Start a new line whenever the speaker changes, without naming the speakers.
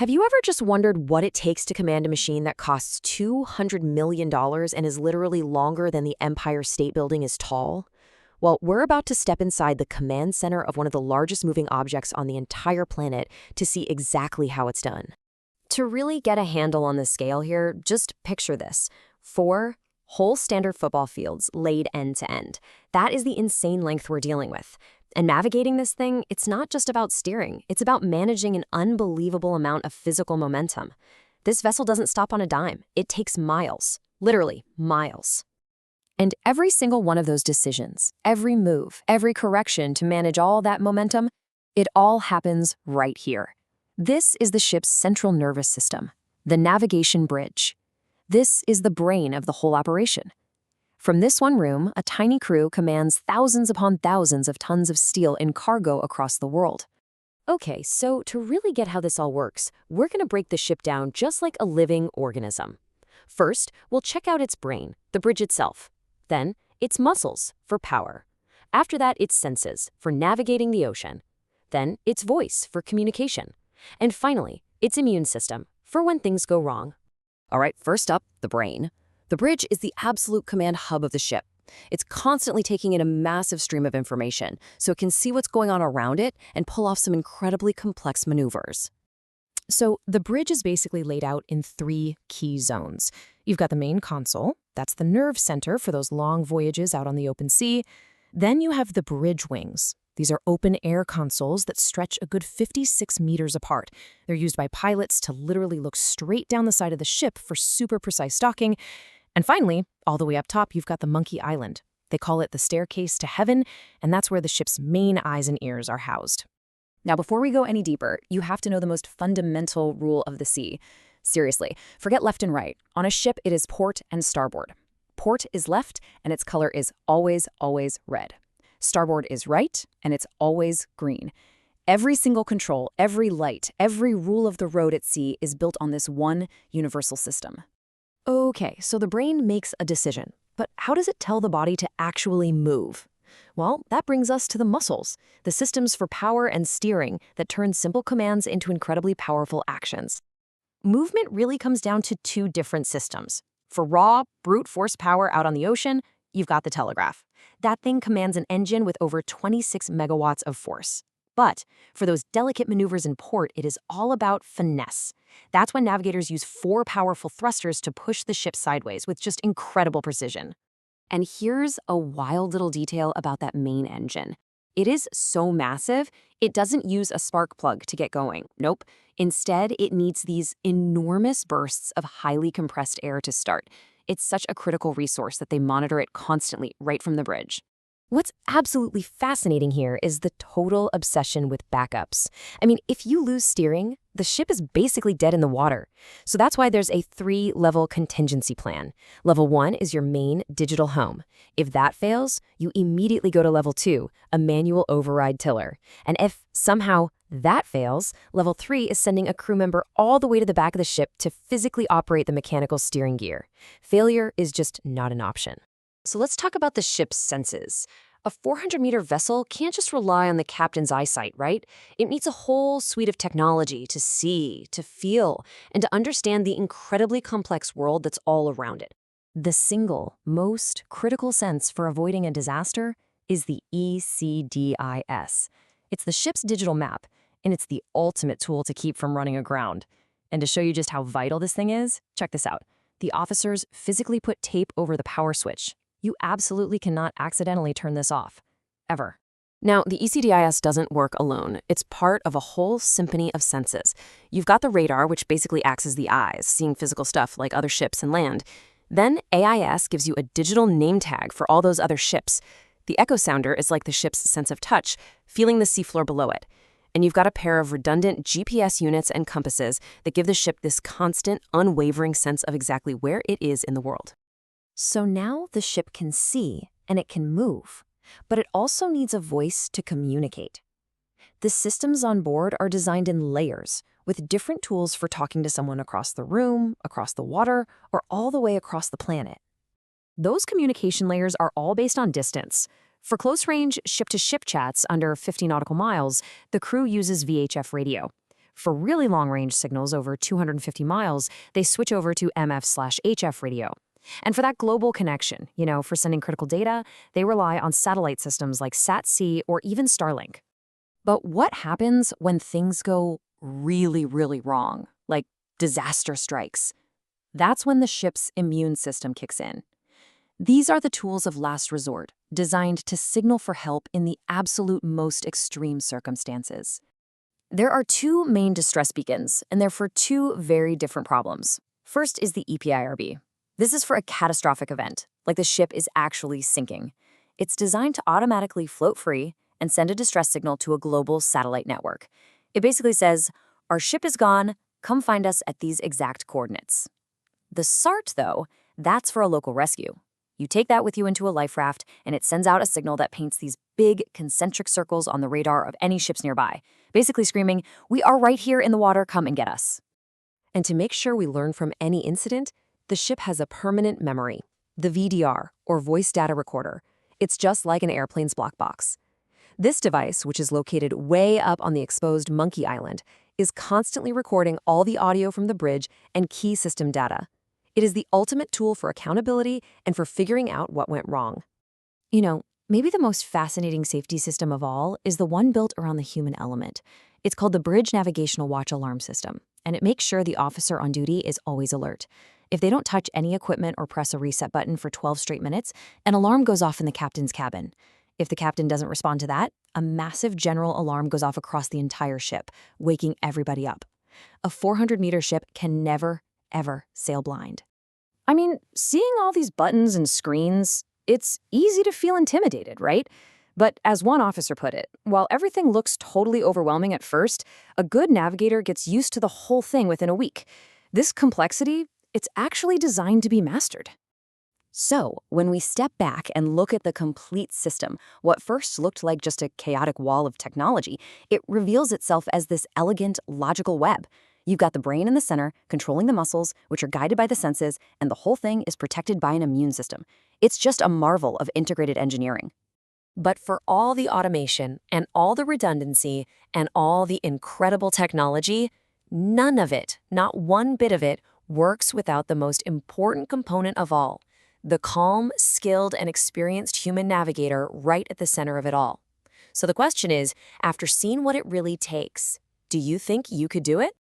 Have you ever just wondered what it takes to command a machine that costs $200 million and is literally longer than the Empire State Building is tall? Well, we're about to step inside the command center of one of the largest moving objects on the entire planet to see exactly how it's done. To really get a handle on the scale here, just picture this. 4 whole standard football fields laid end to end. That is the insane length we're dealing with. And navigating this thing, it's not just about steering. It's about managing an unbelievable amount of physical momentum. This vessel doesn't stop on a dime. It takes miles, literally miles. And every single one of those decisions, every move, every correction to manage all that momentum, it all happens right here. This is the ship's central nervous system, the navigation bridge. This is the brain of the whole operation. From this one room, a tiny crew commands thousands upon thousands of tons of steel in cargo across the world. Okay, so to really get how this all works, we're going to break the ship down just like a living organism. First, we'll check out its brain, the bridge itself. Then, its muscles, for power. After that, its senses, for navigating the ocean. Then, its voice, for communication. And finally, its immune system, for when things go wrong.
All right, first up, the brain. The bridge is the absolute command hub of the ship. It's constantly taking in a massive stream of information, so it can see what's going on around it and pull off some incredibly complex maneuvers.
So the bridge is basically laid out in 3 key zones. You've got the main console, that's the nerve center for those long voyages out on the open sea. Then you have the bridge wings. These are open-air consoles that stretch a good 56 meters apart. They're used by pilots to literally look straight down the side of the ship for super precise docking. And finally, all the way up top, you've got the Monkey Island. They call it the staircase to heaven, and that's where the ship's main eyes and ears are housed.
Now, before we go any deeper, you have to know the most fundamental rule of the sea. Seriously, forget left and right. On a ship, it is port and starboard. Port is left, and its color is always, always red. Starboard is right, and it's always green. Every single control, every light, every rule of the road at sea is built on this one universal system.
Okay, so the brain makes a decision, but how does it tell the body to actually move? Well, that brings us to the muscles, the systems for power and steering that turn simple commands into incredibly powerful actions. Movement really comes down to 2 different systems. For raw, brute force power out on the ocean, you've got the telegraph. That thing commands an engine with over 26 megawatts of force. But for those delicate maneuvers in port, it is all about finesse. That's when navigators use 4 powerful thrusters to push the ship sideways with just incredible precision. And here's a wild little detail about that main engine. It is so massive, it doesn't use a spark plug to get going. Nope. Instead, it needs these enormous bursts of highly compressed air to start. It's such a critical resource that they monitor it constantly right from the bridge. What's absolutely fascinating here is the total obsession with backups. I mean, if you lose steering, the ship is basically dead in the water. So that's why there's a 3-level contingency plan. Level 1 is your main digital home. If that fails, you immediately go to level 2, a manual override tiller. And if somehow that fails, level 3 is sending a crew member all the way to the back of the ship to physically operate the mechanical steering gear. Failure is just not an option. So let's talk about the ship's senses. A 400-meter vessel can't just rely on the captain's eyesight, right? It needs a whole suite of technology to see, to feel, and to understand the incredibly complex world that's all around it. The single most critical sense for avoiding a disaster is the ECDIS. It's the ship's digital map, and it's the ultimate tool to keep from running aground. And to show you just how vital this thing is, check this out. The officers physically put tape over the power switch. You absolutely cannot accidentally turn this off. Ever. Now, the ECDIS doesn't work alone. It's part of a whole symphony of senses. You've got the radar, which basically acts as the eyes, seeing physical stuff like other ships and land. Then AIS gives you a digital name tag for all those other ships. The echo sounder is like the ship's sense of touch, feeling the seafloor below it. And you've got a pair of redundant GPS units and compasses that give the ship this constant, unwavering sense of exactly where it is in the world. So now the ship can see and it can move, but it also needs a voice to communicate. The systems on board are designed in layers, with different tools for talking to someone across the room, across the water, or all the way across the planet. Those communication layers are all based on distance. For close-range ship-to-ship chats under 50 nautical miles, the crew uses VHF radio. For really long-range signals over 250 miles, they switch over to MF/HF radio. And for that global connection, for sending critical data, they rely on satellite systems like SAT-C or even Starlink. But what happens when things go really, really wrong, like disaster strikes? That's when the ship's immune system kicks in. These are the tools of last resort, designed to signal for help in the absolute most extreme circumstances. There are two main distress beacons, and they're for two very different problems. First is the EPIRB. This is for a catastrophic event, like the ship is actually sinking. It's designed to automatically float free and send a distress signal to a global satellite network. It basically says, "Our ship is gone, come find us at these exact coordinates." The SART, though, that's for a local rescue. You take that with you into a life raft, and it sends out a signal that paints these big concentric circles on the radar of any ships nearby, basically screaming, "We are right here in the water, come and get us." And to make sure we learn from any incident, the ship has a permanent memory, the VDR, or Voice Data Recorder. It's just like an airplane's black box. This device, which is located way up on the exposed Monkey Island, is constantly recording all the audio from the bridge and key system data. It is the ultimate tool for accountability and for figuring out what went wrong. Maybe the most fascinating safety system of all is the one built around the human element. It's called the Bridge Navigational Watch Alarm System, and it makes sure the officer on duty is always alert. If they don't touch any equipment or press a reset button for 12 straight minutes, an alarm goes off in the captain's cabin. If the captain doesn't respond to that, a massive general alarm goes off across the entire ship, waking everybody up. A 400-meter ship can never, ever sail blind. I mean, seeing all these buttons and screens, it's easy to feel intimidated, right? But as one officer put it, while everything looks totally overwhelming at first, a good navigator gets used to the whole thing within a week. This complexity, it's actually designed to be mastered. So, when we step back and look at the complete system, what first looked like just a chaotic wall of technology, it reveals itself as this elegant, logical web. You've got the brain in the center, controlling the muscles, which are guided by the senses, and the whole thing is protected by an immune system. It's just a marvel of integrated engineering. But for all the automation and all the redundancy and all the incredible technology, none of it, not one bit of it, works without the most important component of all, the calm, skilled, and experienced human navigator right at the center of it all. So the question is, after seeing what it really takes, do you think you could do it?